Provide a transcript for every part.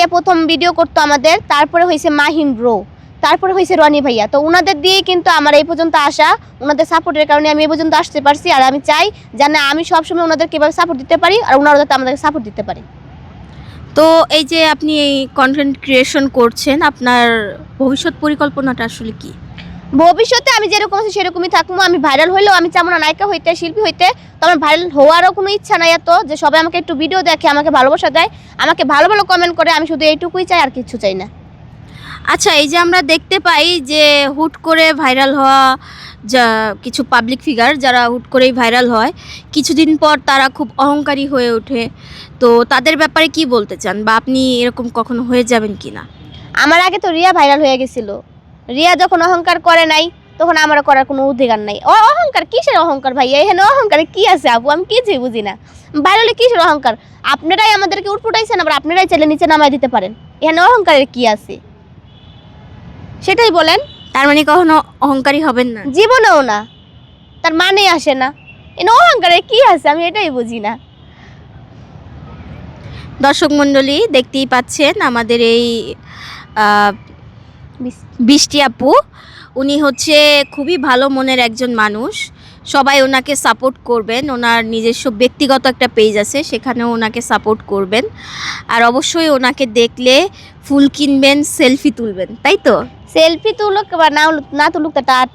ভাইয়া প্রথম ভিডিও করতো আমাদের, তারপরে হয়েছে মাহিন ব্রো, তারপরে হয়েছে রনি ভাইয়া। তো ওনাদের দিয়েই কিন্তু আমার এই পর্যন্ত আসা, ওনাদের সাপোর্টের কারণে আমি এই পর্যন্ত আসতে পারছি। আর আমি চাই যেন আমি সবসময় ওনাদেরকে এভাবে সাপোর্ট দিতে পারি আর ওনারা যাতে আমাদেরকে সাপোর্ট দিতে পারে। তো এই যে আপনি এই কন্টেন্ট ক্রিয়েশন করছেন, আপনার ভবিষ্যৎ পরিকল্পনাটা আসলে কি? ভবিষ্যতে আমি যেরকম আছি সেরকমই থাকবো। আমি ভাইরাল হইলেও আমি চাবো না নায়িকা হইতে, শিল্পী হইতে। তো আমার ভাইরাল হওয়ারও কোনো ইচ্ছা নাই এত যে সবাই আমাকে একটু ভিডিও দেখে, আমাকে ভালোবাসা দেয়, আমাকে ভালো ভালো কমেন্ট করে। আমি শুধু এইটুকুই চাই, আর কিছু চাই না। আচ্ছা, এই যে আমরা দেখতে পাই যে হুট করে ভাইরাল হওয়া যা কিছু পাবলিক ফিগার যারা হুট করেই ভাইরাল হয়, কিছুদিন পর তারা খুব অহংকারী হয়ে ওঠে। তো তাদের ব্যাপারে কি বলতে চান, বা আপনি এরকম কখনো হয়ে যাবেন কি না? আমার আগে তো রিয়া ভাইরাল হয়ে গেছিল। রিয়া যখন অহংকার করে নাই তখন আমারও করার কোনো অধিকার নাই। অহংকার কিসের অহংকার ভাইয়া? এখানে অহংকারে কি আছে আপু? আমি কিছুই বুঝি না। ভাইরালে কিসের অহংকার? আপনারাই আমাদেরকে উঠপুটাইছেন, আবার আপনারাই চাইলে নিচে নামাই দিতে পারেন। এখানে অহংকারের কি আছে সেটাই বলেন। তার মানে কখনো অহংকারী হবেন না? জীবনেও না, তার মানে আসে না। এখানে অহংকারের কি আছে আমি এটাই বুঝি না। দর্শক মণ্ডলী, দেখতেই পাচ্ছেন আমাদের এই বৃষ্টি আপু, উনি হচ্ছে খুবই ভালো মনের একজন মানুষ। সবাই ওনাকে সাপোর্ট করবেন। ওনার নিজস্ব ব্যক্তিগত একটা পেজ আছে, সেখানেও ওনাকে সাপোর্ট করবেন। আর অবশ্যই ওনাকে দেখলে ফুল কিনবেন, সেলফি তুলবেন, তাই তো? সেলফি তুলুক বা না তুলুক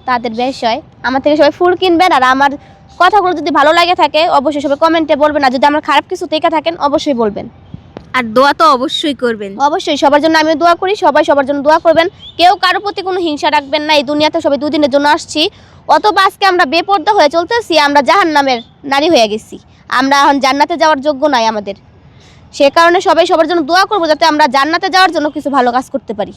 তাদের বিষয়। আমার থেকে সবাই ফুল কিনবেন। আর আমার কথাগুলো যদি ভালো লাগে থাকে অবশ্যই সবাই কমেন্টে বলবেন। আর যদি আমার খারাপ কিছু দেখে থাকেন অবশ্যই বলবেন। আর দোয়া তো অবশ্যই করবেন। অবশ্যই সবার জন্য আমিও দোয়া করি, সবাই সবার জন্য দোয়া করবেন। কেউ কারোর প্রতি কোনো হিংসা রাখবেন না। এই দুনিয়াতে সবাই দুদিনের জন্য আসছি, অথবা আজকে আমরা বেপর্দা হয়ে চলতেছি, আমরা জাহান্নামের নারী হয়ে গেছি। আমরা এখন জান্নাতে যাওয়ার যোগ্য নাই আমাদের। সে কারণে সবাই সবার জন্য দোয়া করবো যাতে আমরা জান্নাতে যাওয়ার জন্য কিছু ভালো কাজ করতে পারি।